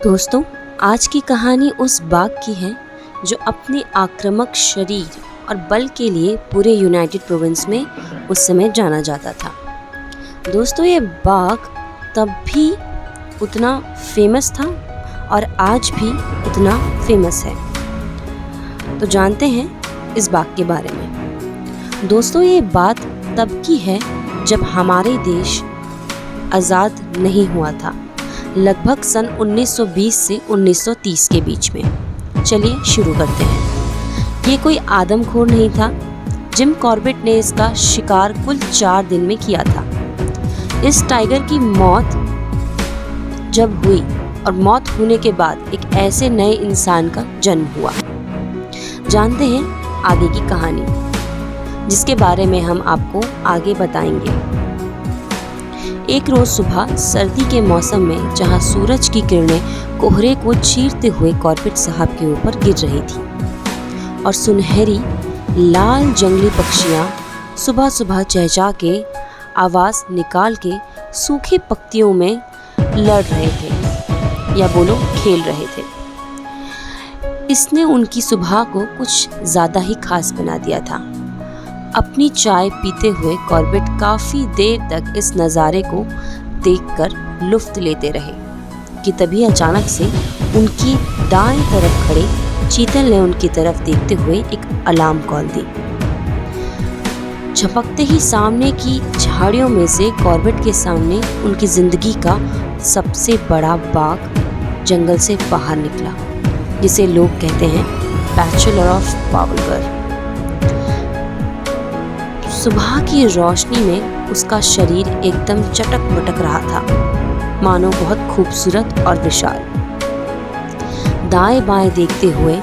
दोस्तों, आज की कहानी उस बाघ की है जो अपने आक्रामक शरीर और बल के लिए पूरे यूनाइटेड प्रोविंस में उस समय जाना जाता था। दोस्तों, ये बाघ तब भी उतना फेमस था और आज भी उतना फेमस है। तो जानते हैं इस बाघ के बारे में। दोस्तों, ये बात तब की है जब हमारे देश आज़ाद नहीं हुआ था, लगभग सन 1920 से 1930 के बीच में। चलिए शुरू करते हैं। ये कोई आदमखोर नहीं था। जिम कॉर्बेट ने इसका शिकार कुल 4 दिन में किया था। इस टाइगर की मौत जब हुई और मौत होने के बाद एक ऐसे नए इंसान का जन्म हुआ। जानते हैं आगे की कहानी, जिसके बारे में हम आपको आगे बताएंगे। एक रोज सुबह सर्दी के मौसम में जहां सूरज की किरणें कोहरे को चीरते हुए कॉर्बेट साहब के ऊपर गिर रही थी और सुनहरी लाल जंगली पक्षियां सुबह सुबह चहचहा के आवाज निकाल के सूखी पत्तियों में लड़ रहे थे या बोलो खेल रहे थे। इसने उनकी सुबह को कुछ ज्यादा ही खास बना दिया था। अपनी चाय पीते हुए कॉर्बेट काफी देर तक इस नज़ारे को देखकर लुत्फ लेते रहे कि तभी अचानक से उनकी दाएं तरफ खड़े चीतल ने उनकी तरफ देखते हुए एक अलार्म कॉल दी। झपकते ही सामने की झाड़ियों में से कॉर्बेट के सामने उनकी जिंदगी का सबसे बड़ा बाघ जंगल से बाहर निकला, जिसे लोग कहते हैं बैचलर ऑफ पावरगर। सुबह की रोशनी में उसका शरीर एकदम चटक मटक रहा था, मानो बहुत खूबसूरत और विशाल। दाएं बाएं देखते हुए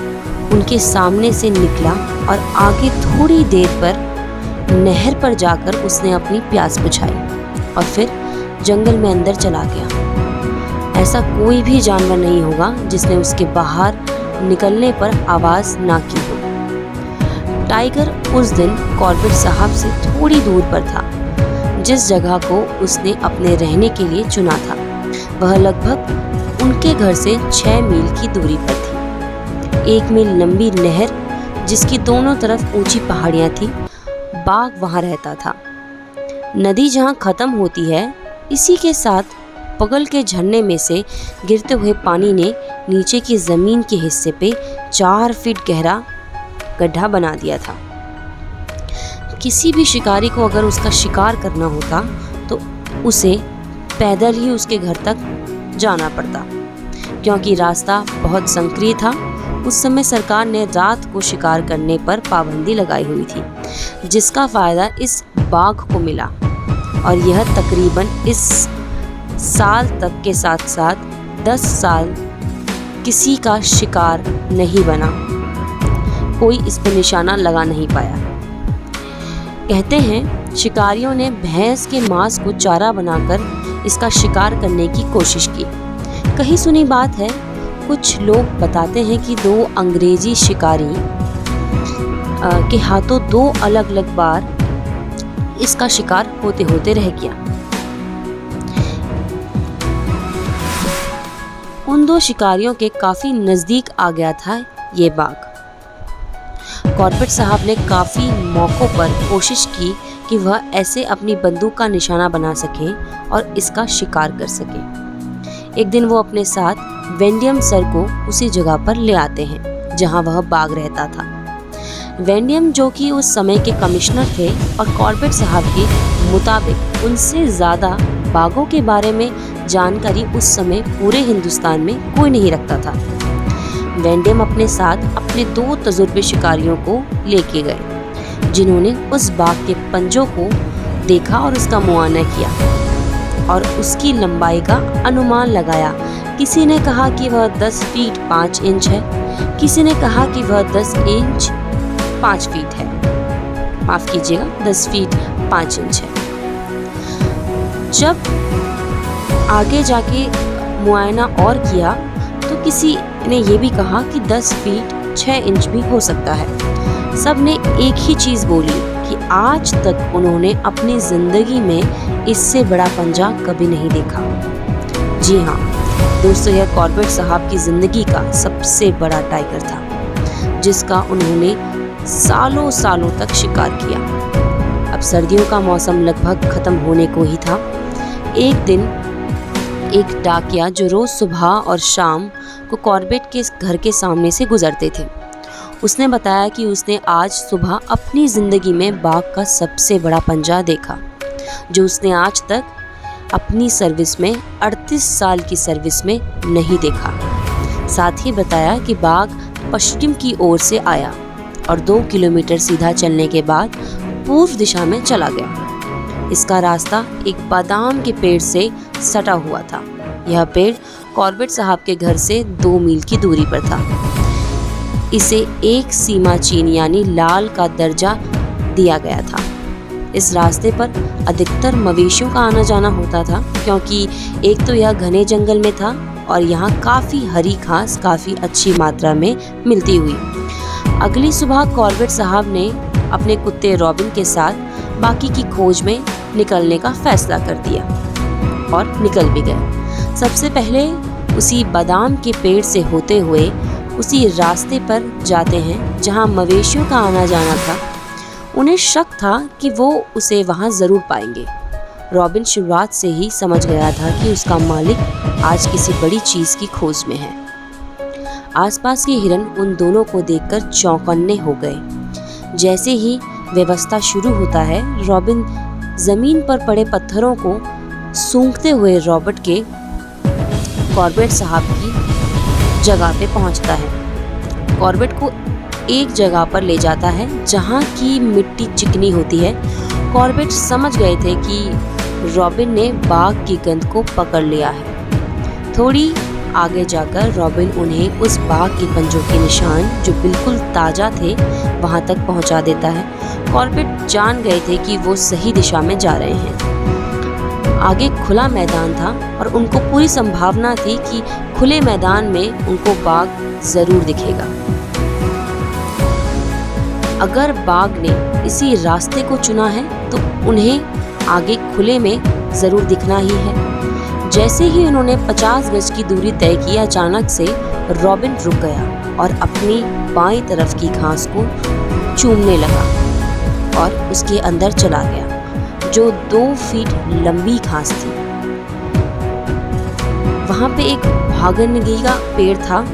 उनके सामने से निकला और आगे थोड़ी देर पर नहर पर जाकर उसने अपनी प्यास बुझाई और फिर जंगल में अंदर चला गया। ऐसा कोई भी जानवर नहीं होगा जिसने उसके बाहर निकलने पर आवाज ना की हो। टाइगर उस दिन कॉर्बेट साहब से थोड़ी दूर पर था। जिस जगह को उसने अपने रहने के लिए चुना था वह लगभग उनके घर से 6 मील की दूरी पर थी। 1 मील लंबी नहर जिसकी दोनों तरफ ऊंची पहाड़ियां थी, बाघ वहां रहता था। नदी जहां खत्म होती है, इसी के साथ बगल के झरने में से गिरते हुए पानी ने नीचे की जमीन के हिस्से पे 4 फीट गहरा गड्ढा बना दिया था। किसी भी शिकारी को अगर उसका शिकार करना होता तो उसे पैदल ही उसके घर तक जाना पड़ता, क्योंकि रास्ता बहुत संकीर्ण था। उस समय सरकार ने रात को शिकार करने पर पाबंदी लगाई हुई थी, जिसका फायदा इस बाघ को मिला और यह तकरीबन इस साल तक के साथ साथ 10 साल किसी का शिकार नहीं बना। कोई इस पर निशाना लगा नहीं पाया। कहते हैं शिकारियों ने भैंस के मांस को चारा बनाकर इसका शिकार करने की कोशिश की। कहीं सुनी बात है, कुछ लोग बताते हैं कि 2 अंग्रेजी शिकारी के हाथों 2 अलग अलग बार इसका शिकार होते होते रह गया। उन 2 शिकारियों के काफी नजदीक आ गया था ये बाघ। कॉर्बेट साहब ने काफ़ी मौक़ों पर कोशिश की कि वह ऐसे अपनी बंदूक का निशाना बना सके और इसका शिकार कर सके। एक दिन वो अपने साथ वेंडियम सर को उसी जगह पर ले आते हैं जहां वह बाघ रहता था। वेंडियम, जो कि उस समय के कमिश्नर थे और कॉर्बेट साहब के मुताबिक उनसे ज़्यादा बाघों के बारे में जानकारी उस समय पूरे हिंदुस्तान में कोई नहीं रखता था। वेंडियम अपने साथ अपने 2 तजुर्बे शिकारियों को लेके गए, जिन्होंने उस बाघ के पंजों को देखा और उसका मुआयना किया और उसकी लंबाई का अनुमान लगाया। किसी ने कहा कि वह 10 फीट 5 इंच है, किसी ने कहा कि वह 10 इंच 5 फीट है। माफ कीजिएगा, 10 फीट 5 इंच है। जब आगे जाके मुआयना और किया तो किसी ने यह भी कहा कि 10 फीट 6 इंच भी हो सकता है। सब ने एक ही चीज़ बोली कि आज तक उन्होंने अपनी ज़िंदगी में इससे बड़ा पंजा कभी नहीं देखा। जी हाँ, दोस्तों, यह कॉर्बेट साहब की जिंदगी का सबसे बड़ा टाइगर था, जिसका उन्होंने सालों सालों तक शिकार किया। अब सर्दियों का मौसम लगभग खत्म होने को ही था। एक दिन एक डाकिया जो रोज सुबह और शाम को कॉर्बेट के घर के सामने से गुजरते थे, उसने बताया कि उसने आज सुबह अपनी ज़िंदगी में बाघ का सबसे बड़ा पंजा देखा, जो उसने आज तक अपनी सर्विस में 38 साल की सर्विस में नहीं देखा। साथ ही बताया कि बाघ पश्चिम की ओर से आया और 2 किलोमीटर सीधा चलने के बाद पूर्व दिशा में चला गया। इसका रास्ता एक बादाम के पेड़ से सटा हुआ था। यह पेड़ कॉर्बेट साहब के घर से 2 मील की दूरी पर था। इसे एक सीमा चीन यानी लाल का दर्जा दिया गया था। इस रास्ते पर अधिकतर मवेशियों का आना जाना होता था, क्योंकि एक तो यह घने जंगल में था और यहाँ काफ़ी हरी घास काफ़ी अच्छी मात्रा में मिलती हुई। अगली सुबह कॉर्बेट साहब ने अपने कुत्ते रॉबिन के साथ बाकी की खोज में निकलने का फैसला कर दिया और निकल भी गए। सबसे पहले उसी बादाम के पेड़ से होते हुए उसी रास्ते पर जाते हैं जहां मवेशियों का आना जाना था। उन्हें शक था कि वो उसे वहां ज़रूर पाएंगे। रॉबिन शुरुआत से ही समझ गया था कि उसका मालिक आज किसी बड़ी चीज़ की खोज में है। आसपास के हिरन उन दोनों को देखकर चौंकन्ने हो गए। जैसे ही व्यवस्था शुरू होता है, रॉबिन ज़मीन पर पड़े पत्थरों को सूंघते हुए कॉर्बेट साहब की जगह पे पहुंचता है। कॉर्बेट को एक जगह पर ले जाता है जहां की मिट्टी चिकनी होती है। कॉर्बेट समझ गए थे कि रॉबिन ने बाघ की गंध को पकड़ लिया है। थोड़ी आगे जाकर रॉबिन उन्हें उस बाघ के पंजों के निशान, जो बिल्कुल ताज़ा थे, वहां तक पहुंचा देता है। कॉर्बेट जान गए थे कि वो सही दिशा में जा रहे हैं। आगे खुला मैदान था और उनको पूरी संभावना थी कि खुले मैदान में उनको बाघ जरूर दिखेगा। अगर बाघ ने इसी रास्ते को चुना है तो उन्हें आगे खुले में जरूर दिखना ही है। जैसे ही उन्होंने 50 गज की दूरी तय की, अचानक से रॉबिन रुक गया और अपनी बाईं तरफ की घास को चूमने लगा और उसके अंदर चला गया, जो 2 फीट लंबी घास थी। वहां पे एक भागनगी का पेड़ था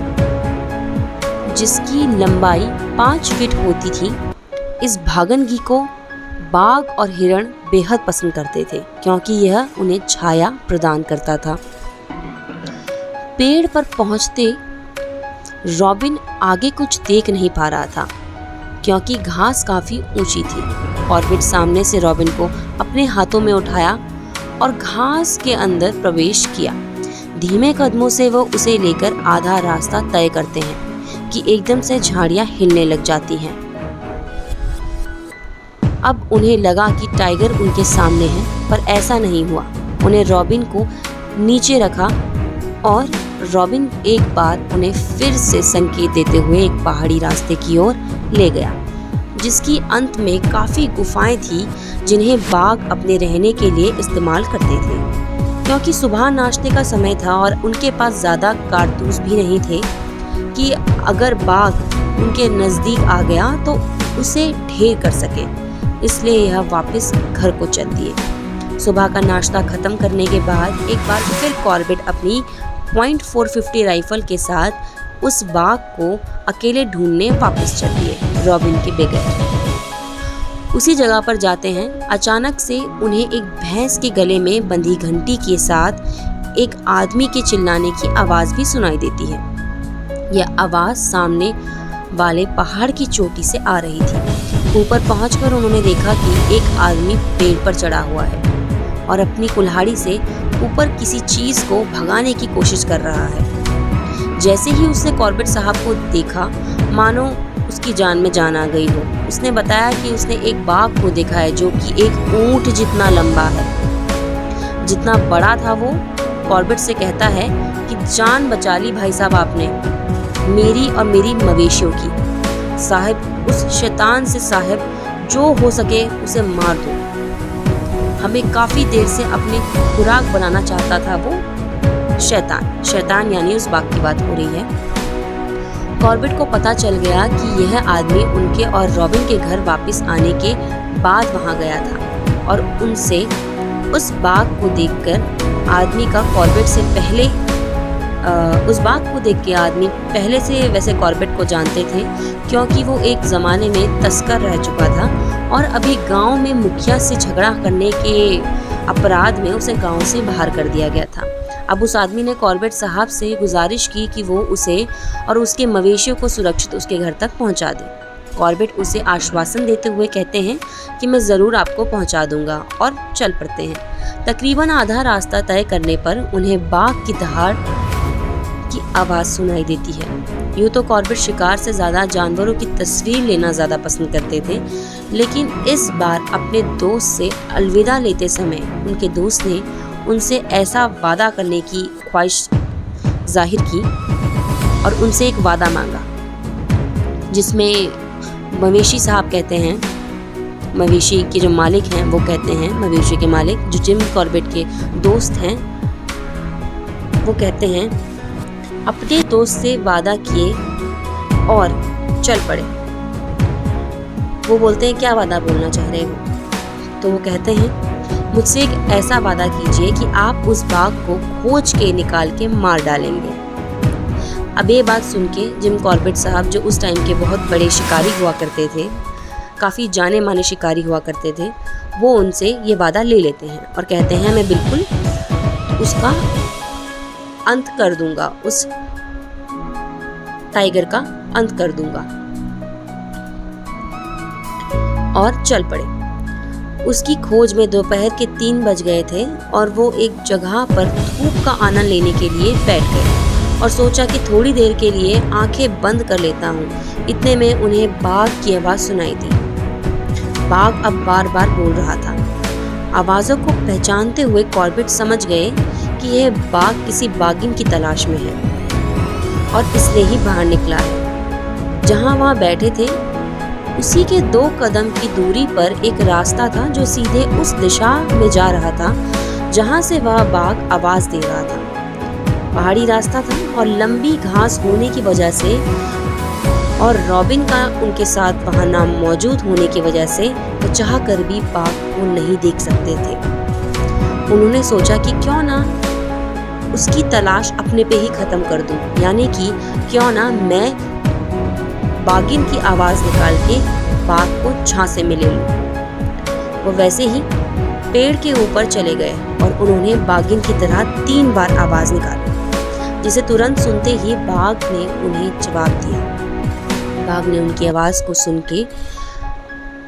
जिसकी लंबाई 5 फीट होती थी। इस भागनगी को बाघ और हिरण बेहद पसंद करते थे, क्योंकि यह उन्हें छाया प्रदान करता था। पेड़ पर पहुंचते रॉबिन आगे कुछ देख नहीं पा रहा था, क्योंकि घास काफी ऊंची थी। कॉर्बेट सामने से रॉबिन को अपने हाथों में उठाया और घास के अंदर प्रवेश किया। धीमे कदमों से वो उसे लेकर आधा रास्ता तय करते हैं कि एकदम से झाड़ियां हिलने लग जाती हैं। अब उन्हें लगा कि टाइगर उनके सामने है, पर ऐसा नहीं हुआ। उन्हें रॉबिन को नीचे रखा और रॉबिन एक बार उन्हें फिर से संकेत देते हुए एक पहाड़ी रास्ते की ओर ले गया, जिसकी अंत में काफ़ी गुफाएं थी जिन्हें बाघ अपने रहने के लिए इस्तेमाल करते थे। क्योंकि सुबह नाश्ते का समय था और उनके पास ज़्यादा कारतूस भी नहीं थे कि अगर बाघ उनके नज़दीक आ गया तो उसे ढेर कर सके, इसलिए यह वापस घर को चल दिए। सुबह का नाश्ता ख़त्म करने के बाद एक बार फिर कॉर्बेट अपनी .450 राइफल के साथ उस बाघ को अकेले ढूंढने वापस चल दिए, रॉबिन के बगैर। उसी जगह पर जाते हैं, अचानक से उन्हें एक भैंस के गले में बंधी घंटी के साथ एक आदमी के चिल्लाने की आवाज़ भी सुनाई देती है। यह आवाज़ सामने वाले पहाड़ की चोटी से आ रही थी। ऊपर पहुंचकर उन्होंने देखा कि एक आदमी पेड़ पर चढ़ा हुआ है और अपनी कुल्हाड़ी से ऊपर किसी चीज़ को भगाने की कोशिश कर रहा है। जैसे ही उसने कॉर्बेट साहब को देखा, मानो उसकी जान में जान आ गई हो। उसने बताया कि उसने एक बाघ को देखा है जो कि एक ऊंट जितना लंबा है। जितना बड़ा था वो, कॉर्बेट से कहता है कि जान बचा ली भाई साहब आपने, मेरी और मेरी मवेशियों की। साहब, उस शैतान से साहब जो हो सके उसे मार दो। हमें काफ़ी देर से अपनी खुराक बनाना चाहता था वो। शैतान यानी उस बाघ की बात हो रही है। कॉर्बेट को पता चल गया कि यह आदमी उनके और रॉबिन के घर वापस आने के बाद वहां गया था और उनसे उस बाघ को देखकर आदमी का कॉर्बेट से पहले उस बाघ को देख के आदमी पहले से वैसे कॉर्बेट को जानते थे, क्योंकि वो एक ज़माने में तस्कर रह चुका था और अभी गांव में मुखिया से झगड़ा करने के अपराध में उसे गांव से बाहर कर दिया गया था। अब उस आदमी ने कॉर्बेट साहब से गुजारिश की कि वो उसे और उसके मवेशियों को सुरक्षित उसके घर तक पहुंचा दे। कॉर्बेट उसे आश्वासन देते हुए कहते हैं कि मैं ज़रूर आपको पहुंचा दूंगा, और चल पड़ते हैं। तकरीबन आधा रास्ता तय करने पर उन्हें बाघ की दहाड़ की आवाज़ सुनाई देती है। यूँ तो कॉर्बेट शिकार से ज़्यादा जानवरों की तस्वीर लेना ज़्यादा पसंद करते थे, लेकिन इस बार अपने दोस्त से अलविदा लेते समय उनके दोस्त ने उनसे ऐसा वादा करने की ख्वाहिश जाहिर की और उनसे एक वादा मांगा, जिसमें मवेशी साहब कहते हैं, मवेशी के जो मालिक हैं वो कहते हैं, मवेशी के मालिक जो जिम कॉर्बेट के दोस्त हैं वो कहते हैं अपने दोस्त से वादा किए और चल पड़े। वो बोलते हैं क्या वादा बोलना चाह रहे हो? तो वो कहते हैं मुझसे एक ऐसा वादा कीजिए कि आप उस बाघ को खोज के निकाल के मार डालेंगे। अब ये बात सुन के जिम कॉर्बेट साहब जो उस टाइम के बहुत बड़े शिकारी हुआ करते थे, काफ़ी जाने माने शिकारी हुआ करते थे, वो उनसे ये वादा ले लेते हैं और कहते हैं मैं बिल्कुल उसका अंत कर दूंगा, उस टाइगर का अंत कर दूंगा। और चल पड़े। उसकी खोज में दोपहर के 3 बज गए थे और वो एक जगह पर धूप का आनंद लेने के लिए बैठ गए और सोचा कि थोड़ी देर के लिए आंखें बंद कर लेता हूँ। इतने में उन्हें बाघ की आवाज़ सुनाई दी। बाघ अब बार बार बोल रहा था। आवाज़ों को पहचानते हुए कॉर्बेट समझ गए कि यह बाघ किसी बाघिन की तलाश में है और इसलिए ही बाहर निकला है। जहाँ वहाँ बैठे थे उसी के 2 कदम की दूरी पर एक रास्ता था जो सीधे उस दिशा में जा रहा था जहाँ से वह बाघ आवाज़ दे रहा था। पहाड़ी रास्ता था और लंबी घास होने की वजह से और रॉबिन का उनके साथ वहाँ नाम मौजूद होने की वजह से वो चाह कर भी बाघ को नहीं देख सकते थे। उन्होंने सोचा कि क्यों ना उसकी तलाश अपने पे ही ख़त्म कर दूं, यानी कि क्यों ना मैं बाघिन की आवाज़ निकाल के बाघ को झांसे में ले लूं। वो वैसे ही पेड़ के ऊपर चले गए और उन्होंने बाघिन की तरह 3 बार आवाज़ निकाली, जिसे तुरंत सुनते ही बाघ ने उन्हें जवाब दिया। बाघ ने उनकी आवाज़ को सुन के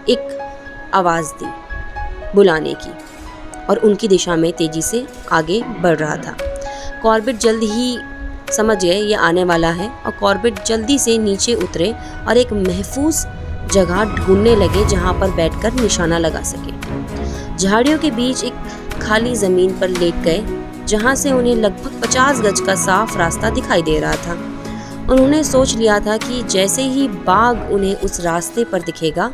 एक आवाज़ दी बुलाने की और उनकी दिशा में तेज़ी से आगे बढ़ रहा था। कॉर्बेट जल्द ही समझ गए ये आने वाला है और कॉर्बेट जल्दी से नीचे उतरे और एक महफूज जगह ढूंढने लगे जहां पर बैठकर निशाना लगा सके। झाड़ियों के बीच एक खाली ज़मीन पर लेट गए जहां से उन्हें लगभग 50 गज का साफ रास्ता दिखाई दे रहा था। उन्होंने सोच लिया था कि जैसे ही बाघ उन्हें उस रास्ते पर दिखेगा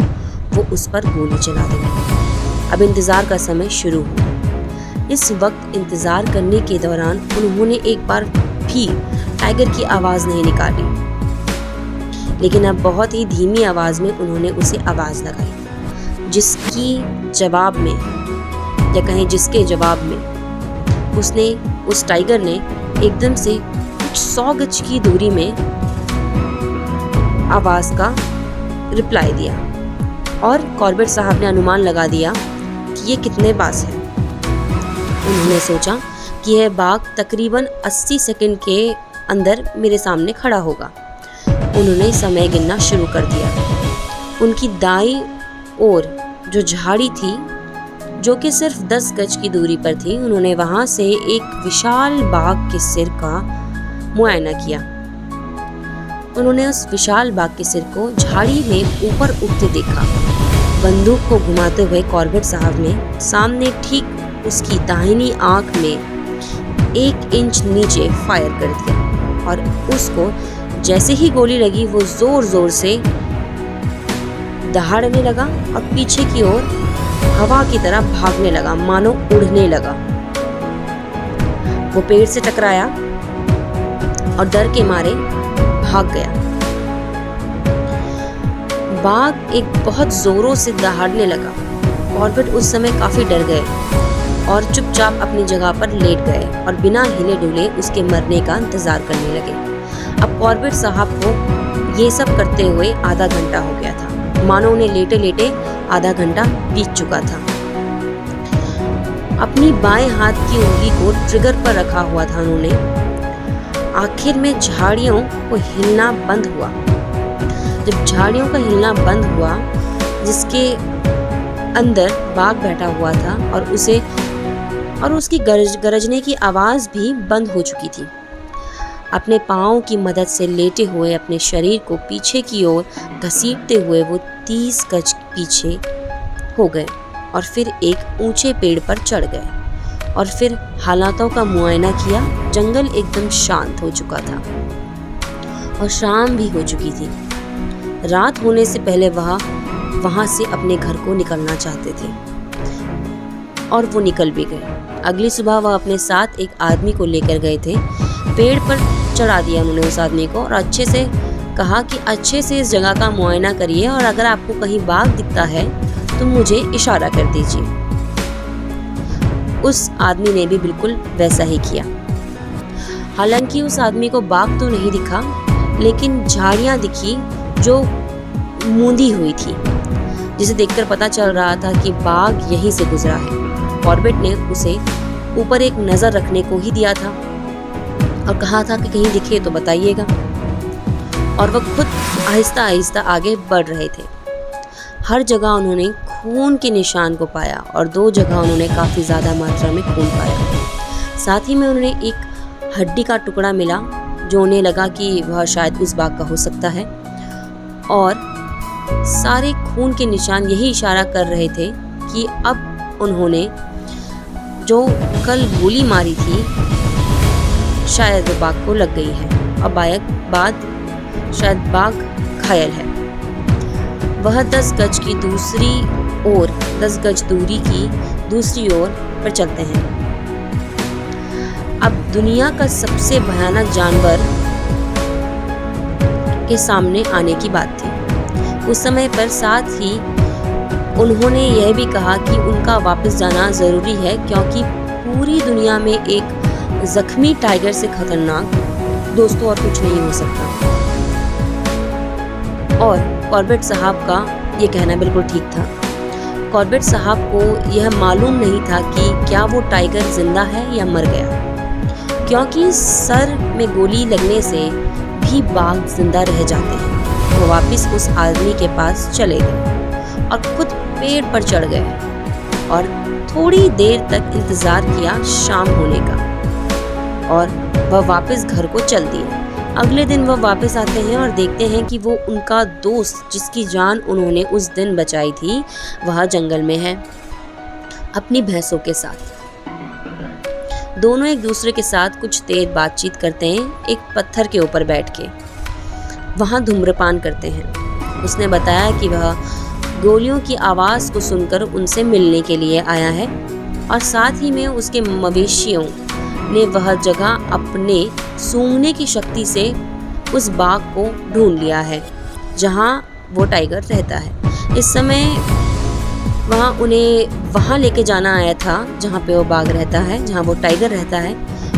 वो उस पर गोली चला देगा। अब इंतज़ार का समय शुरू हुआ। इस वक्त इंतज़ार करने के दौरान उन्होंने एक बार भी टाइगर की आवाज़ नहीं निकाली, लेकिन अब बहुत ही धीमी आवाज़ में उन्होंने उसे आवाज़ लगाई, जिसकी जवाब में या कहें जिसके जवाब में उसने उस टाइगर ने एकदम से कुछ 100 गज की दूरी में आवाज़ का रिप्लाई दिया और कॉर्बेट साहब ने अनुमान लगा दिया कि ये कितने पास है। उन्होंने सोचा कि यह बाघ तकरीबन 80 सेकंड के अंदर मेरे सामने खड़ा होगा। उन्होंने समय गिनना शुरू कर दिया। उनकी दाईं ओर जो झाड़ी थी, जो कि सिर्फ 10 गज की दूरी पर थी, उन्होंने वहां से एक विशाल बाघ के सिर का मुआयना किया। उन्होंने उस विशाल बाघ के सिर को झाड़ी में ऊपर उठते देखा। बंदूक को घुमाते हुए कॉर्बेट साहब ने सामने ठीक उसकी दाहिनी आंख में 1 इंच नीचे फायर कर दिया और उसको जैसे ही गोली लगी वो जोर जोर से दहाड़ने लगा और पीछे की ओर हवा की तरह भागने लगा, मानो उड़ने लगा। वो पेड़ से टकराया और डर के मारे भाग गया। बाघ एक बहुत जोरों से दहाड़ने लगा। कॉर्बेट उस समय काफी डर गए और चुपचाप अपनी जगह पर लेट गए और बिना हिले डुले उसके मरने का इंतजार करने लगे। अब कॉर्बेट साहब को ये सब करते हुए आधा घंटा हो गया था, मानो उन्हें लेटे लेटे आधा घंटा बीत चुका था। अपनी बाएं हाथ की उंगली को ट्रिगर पर रखा हुआ था उन्होंने। आखिर में झाड़ियों को हिलना बंद हुआ। जब झाड़ियों का हिलना बंद हुआ, जिसके अंदर बाघ बैठा हुआ था और उसकी गरजने की आवाज भी बंद हो चुकी थी। अपने पाँव की मदद से लेटे हुए अपने शरीर को पीछे की ओर घसीटते हुए वो 30 गज पीछे हो गए और फिर एक ऊंचे पेड़ पर चढ़ गए और फिर हालातों का मुआयना किया। जंगल एकदम शांत हो चुका था और शाम भी हो चुकी थी। रात होने से पहले वहां से अपने घर को निकलना चाहते थे और वो निकल भी गए। अगली सुबह वह अपने साथ एक आदमी को लेकर गए थे। पेड़ पर चढ़ा दिया उन्होंने उस आदमी को और अच्छे से कहा कि अच्छे से इस जगह का मुआयना करिए और अगर आपको कहीं बाघ दिखता है तो मुझे इशारा कर दीजिए। उस आदमी ने भी बिल्कुल वैसा ही किया। हालांकि उस आदमी को बाघ तो नहीं दिखा, लेकिन झाड़ियां दिखी जो मूंदी हुई थी, जिसे देखकर पता चल रहा था कि बाघ यहीं से गुजरा है। कॉर्बेट ने उसे ऊपर एक नजर रखने को ही दिया था और कहा था कि कहीं दिखे तो बताइएगा। और वह खुद आहिस्ता आहिस्ता आगे बढ़ रहे थे। हर जगह उन्होंने खून के निशान को पाया और 2 जगह उन्होंने काफ़ी ज़्यादा मात्रा में खून पाया। साथ ही में उन्हें एक हड्डी का टुकड़ा मिला जो उन्हें लगा कि वह शायद उस बाघ का हो सकता है। और सारे खून के निशान यही इशारा कर रहे थे कि अब उन्होंने जो कल गोली मारी थी शायद वो बाघ को लग गई है और बाद शायद बाघ घायल है। वह 10 गज दूरी की दूसरी ओर पर चलते हैं। अब दुनिया का सबसे भयानक जानवर के सामने आने की बात थी उस समय पर। साथ ही उन्होंने यह भी कहा कि उनका वापस जाना ज़रूरी है क्योंकि पूरी दुनिया में एक जख्मी टाइगर से खतरनाक दोस्तों और कुछ नहीं हो सकता। और कॉर्बेट साहब का ये कहना बिल्कुल ठीक था। कॉर्बेट साहब को यह मालूम नहीं था कि क्या वो टाइगर जिंदा है या मर गया, क्योंकि सर में गोली लगने से भी बाघ जिंदा रह जाते हैं। वो वापस उस आदमी के पास चले गए और खुद पेड़ पर चढ़ गए और थोड़ी देर तक इंतजार किया शाम होने का और वह वापस घर को चल दिए। अगले दिन वह वापस आते हैं और देखते हैं कि वो उनका दोस्त जिसकी जान उन्होंने उस दिन बचाई थी वह जंगल में है अपनी भैंसों के साथ। दोनों एक दूसरे के साथ कुछ देर बातचीत करते हैं, एक पत्थर के ऊपर बैठ के वहाँ धूम्रपान करते हैं। उसने बताया कि वह गोलियों की आवाज़ को सुनकर उनसे मिलने के लिए आया है और साथ ही में उसके मवेशियों ने वह जगह अपने सूंघने की शक्ति से उस बाघ को ढूंढ लिया है जहाँ वो टाइगर रहता है। इस समय वहाँ उन्हें वहाँ लेके जाना आया था जहाँ पे वो बाघ रहता है, जहाँ वो टाइगर रहता है।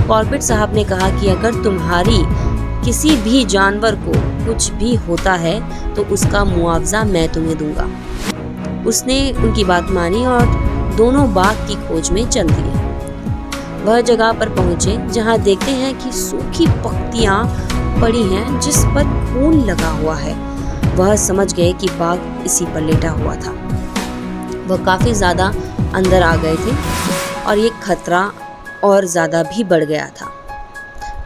कॉर्बेट साहब ने कहा कि अगर तुम्हारी किसी भी जानवर को कुछ भी होता है तो उसका मुआवजा मैं तुम्हें दूंगा। उसने उनकी बात मानी और दोनों बाघ की खोज में चल दिए। वह जगह पर पहुंचे जहां देखते हैं कि सूखी पत्तियां पड़ी हैं जिस पर खून लगा हुआ है। वह समझ गए कि बाघ इसी पर लेटा हुआ था। वह काफ़ी ज़्यादा अंदर आ गए थे और ये खतरा और ज़्यादा भी बढ़ गया था।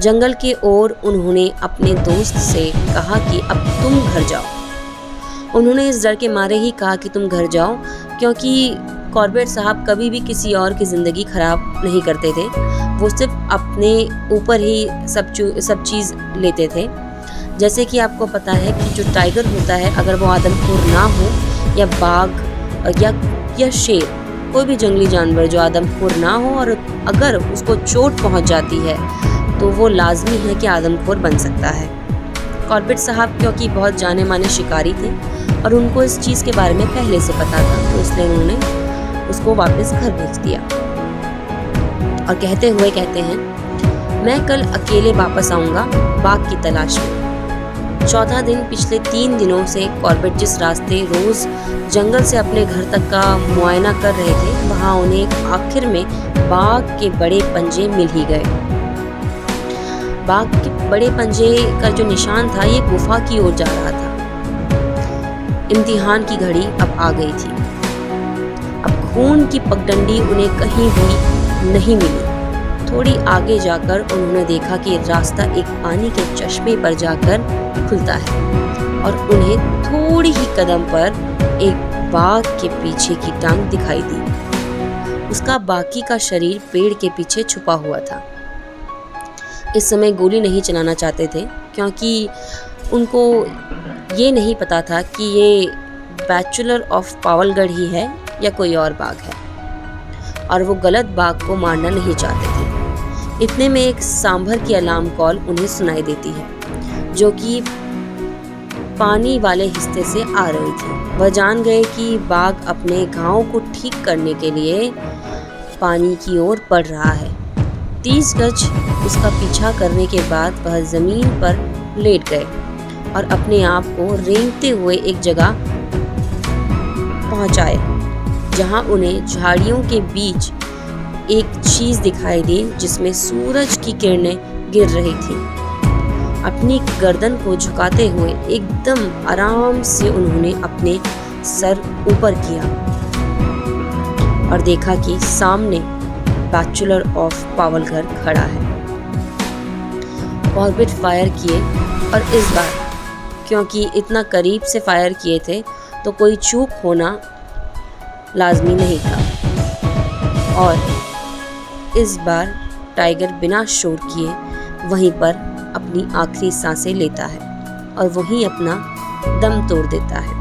जंगल के ओर उन्होंने अपने दोस्त से कहा कि अब तुम घर जाओ। उन्होंने इस डर के मारे ही कहा कि तुम घर जाओ, क्योंकि कॉर्बेट साहब कभी भी किसी और की ज़िंदगी ख़राब नहीं करते थे। वो सिर्फ अपने ऊपर ही सब चीज़ लेते थे। जैसे कि आपको पता है कि जो टाइगर होता है, अगर वो आदमखोर ना हो या बाघ या शेर, कोई भी जंगली जानवर जो आदमखोर ना हो और अगर उसको चोट पहुंच जाती है तो वो लाजमी है कि आदमखोर बन सकता है। कॉर्बेट साहब क्योंकि बहुत जाने माने शिकारी थे और उनको इस चीज़ के बारे में पहले से पता था, तो इसलिए उन्होंने उसको वापस घर भेज दिया और कहते हैं, मैं कल अकेले वापस आऊँगा बाघ की तलाश में। चौथा दिन पिछले 3 दिनों से कॉर्बेट जिस रास्ते रोज जंगल से अपने घर तक का मुआयना कर रहे थे, वहाँ उन्हें आखिर में बाघ के बड़े पंजे मिल ही गए। बाघ के बड़े पंजे का जो निशान था ये गुफा की ओर जा रहा था। इम्तिहान की घड़ी अब आ गई थी। अब खून की पगडंडी उन्हें कहीं भी नहीं मिली। थोड़ी आगे जाकर उन्होंने देखा कि रास्ता एक पानी के चश्मे पर जाकर खुलता है और उन्हें थोड़ी ही कदम पर एक बाघ के पीछे की टांग दिखाई दी। उसका बाकी का शरीर पेड़ के पीछे छुपा हुआ था। इस समय गोली नहीं चलाना चाहते थे क्योंकि उनको ये नहीं पता था कि ये बैचलर ऑफ पावलगढ़ ही है या कोई और बाघ है, और वो गलत बाघ को मारना नहीं चाहते थे। इतने में एक सांभर की अलार्म कॉल उन्हें सुनाई देती है जो कि पानी वाले हिस्से से आ रही थी। वह जान गए कि बाघ अपने घाव को ठीक करने के लिए पानी की ओर बढ़ रहा है। 30 गज उसका पीछा करने के बाद वह जमीन पर लेट गए और अपने आप को रेंगते हुए एक जगह पहुंचाए जहां उन्हें झाड़ियों के बीच एक चीज दिखाई दी जिसमें सूरज की किरणें गिर रही थी। अपनी गर्दन को झुकाते हुए एकदम आराम से उन्होंने अपने सर ऊपर किया और देखा कि सामने बैचलर ऑफ पावलगढ़ खड़ा है। कॉर्बेट फायर किए और इस बार क्योंकि इतना करीब से फायर किए थे तो कोई चूक होना लाजमी नहीं था और इस बार टाइगर बिना शोर किए वहीं पर अपनी आखिरी सांसें लेता है और वहीं अपना दम तोड़ देता है।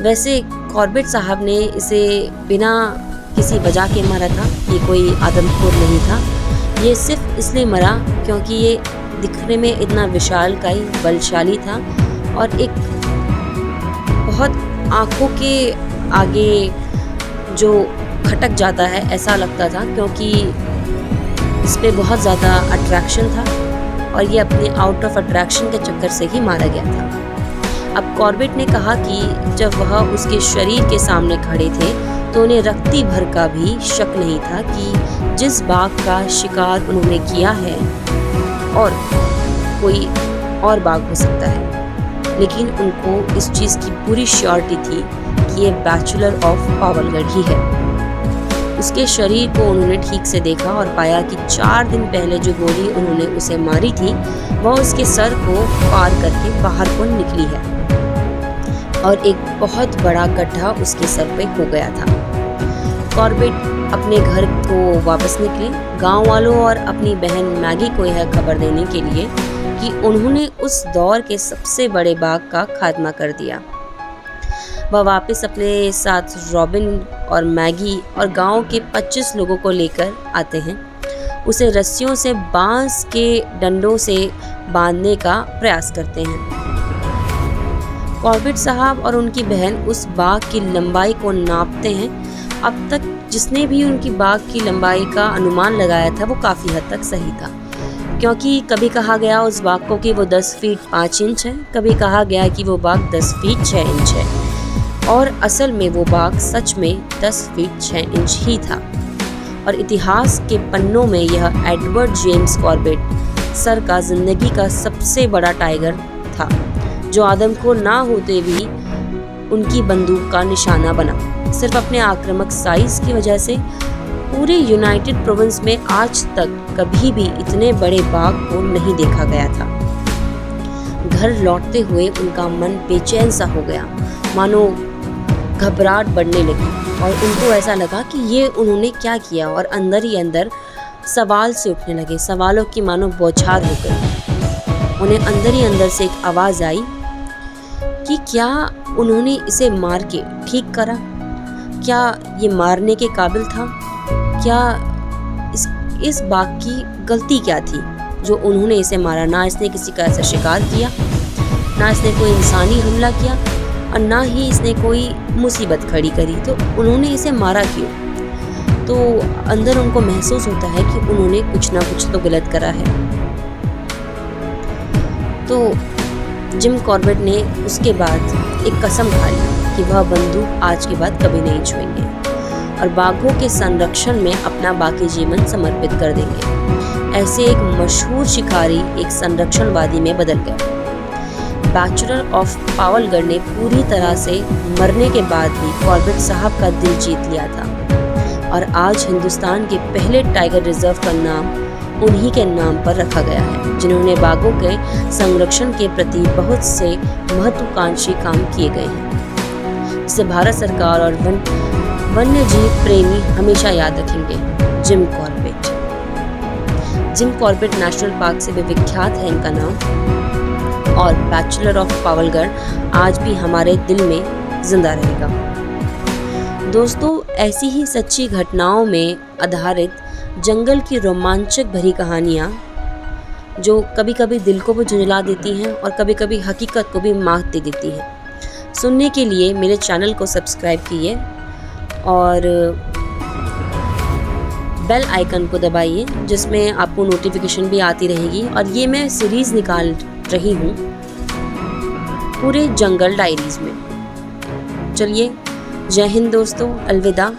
वैसे कॉर्बेट साहब ने इसे बिना किसी वजह के मारा था, ये कोई आदमखोर नहीं था। ये सिर्फ इसलिए मरा क्योंकि ये दिखने में इतना विशालकाय बलशाली था और एक बहुत आंखों के आगे जो खटक जाता है ऐसा लगता था, क्योंकि इस पे बहुत ज़्यादा अट्रैक्शन था और ये अपने आउट ऑफ अट्रैक्शन के चक्कर से ही मारा गया था। अब कॉर्बेट ने कहा कि जब वह उसके शरीर के सामने खड़े थे तो उन्हें रत्ती भर का भी शक नहीं था कि जिस बाघ का शिकार उन्होंने किया है और कोई और बाघ हो सकता है, लेकिन उनको इस चीज़ की पूरी श्योरिटी थी कि ये बैचलर ऑफ पावलगढ़ ही है। उसके शरीर को उन्होंने ठीक से देखा और पाया कि 4 दिन पहले जो गोली उन्होंने उसे मारी थी वह उसके सर को पार करके बाहर को निकली है और एक बहुत बड़ा गड्ढा उसके सर पे हो गया था। कॉर्बेट अपने घर को वापस निकले, गांव वालों और अपनी बहन मैगी को यह खबर देने के लिए कि उन्होंने उस दौर के सबसे बड़े बाघ का खात्मा कर दिया। वह वापस अपने साथ रॉबिन और मैगी और गांव के 25 लोगों को लेकर आते हैं। उसे रस्सियों से बांस के डंडों से बांधने का प्रयास करते हैं। कॉर्बेट साहब और उनकी बहन उस बाघ की लंबाई को नापते हैं। अब तक जिसने भी उनकी बाघ की लंबाई का अनुमान लगाया था वो काफ़ी हद तक सही था, क्योंकि कभी कहा गया उस बाघ को कि वो 10 फीट 5 इंच है, कभी कहा गया कि वो बाघ 10 फीट 6 इंच है और असल में वो बाघ सच में 10 फीट 6 इंच ही था। और इतिहास के पन्नों में यह एडवर्ड जेम्स कॉर्बेट सर का जिंदगी का सबसे बड़ा टाइगर था, जो आदमखोर ना होते भी उनकी बंदूक का निशाना बना। सिर्फ अपने आक्रामक साइज की वजह से पूरे यूनाइटेड प्रोविंस में आज तक कभी भी इतने बड़े बाघ को नहीं देखा गया था। घर लौटते हुए उनका मन बेचैन सा हो गया, मानो घबराहट बढ़ने लगी और उनको ऐसा लगा कि ये उन्होंने क्या किया, और अंदर ही अंदर सवाल से उठने लगे, सवालों की मानो बौछार हो गई। उन्हें अंदर ही अंदर से एक आवाज़ आई कि क्या उन्होंने इसे मार के ठीक करा? क्या ये मारने के काबिल था? क्या इस बाघ की गलती क्या थी जो उन्होंने इसे मारा? ना इसने किसी का ऐसा शिकार किया, ना इसने कोई इंसानी हमला किया और ना ही इसने कोई मुसीबत खड़ी करी, तो उन्होंने इसे मारा क्यों? तो अंदर उनको महसूस होता है कि उन्होंने कुछ ना कुछ तो गलत करा है। तो जिम कॉर्बेट ने उसके बाद एक कसम खा ली कि वह बंदूक आज के बाद कभी नहीं छुएंगे और बाघों के संरक्षण में अपना बाकी जीवन समर्पित कर देंगे। ऐसे एक मशहूर शिकारी एक संरक्षणवादी में बदल गए। बैचलर ऑफ पावलगढ़ ने पूरी तरह से मरने के बाद भी कॉर्बेट साहब का दिल जीत लिया था और आज हिंदुस्तान के पहले टाइगर रिजर्व का नाम उन्हीं के नाम पर रखा गया है, जिन्होंने बाघों के संरक्षण के प्रति बहुत से महत्वाकांक्षी काम किए गए हैं, जिसे भारत सरकार और वन्य जीव प्रेमी हमेशा याद रखेंगे। Jim Corbett. Jim Corbett national park से भी विख्यात है इनका नाम और बैचलर ऑफ पावलगढ़ आज भी हमारे दिल में जिंदा रहेगा। दोस्तों, ऐसी ही सच्ची घटनाओं में आधारित जंगल की रोमांचक भरी कहानियाँ जो कभी कभी दिल को भी झुंझला देती हैं और कभी कभी हकीकत को भी मात दे देती हैं, सुनने के लिए मेरे चैनल को सब्सक्राइब कीजिए और बेल आइकन को दबाइए, जिसमें आपको नोटिफिकेशन भी आती रहेगी। और ये मैं सीरीज़ निकाल रही हूँ पूरे जंगल डायरीज़ में। चलिए, जय हिंद दोस्तों, अलविदा।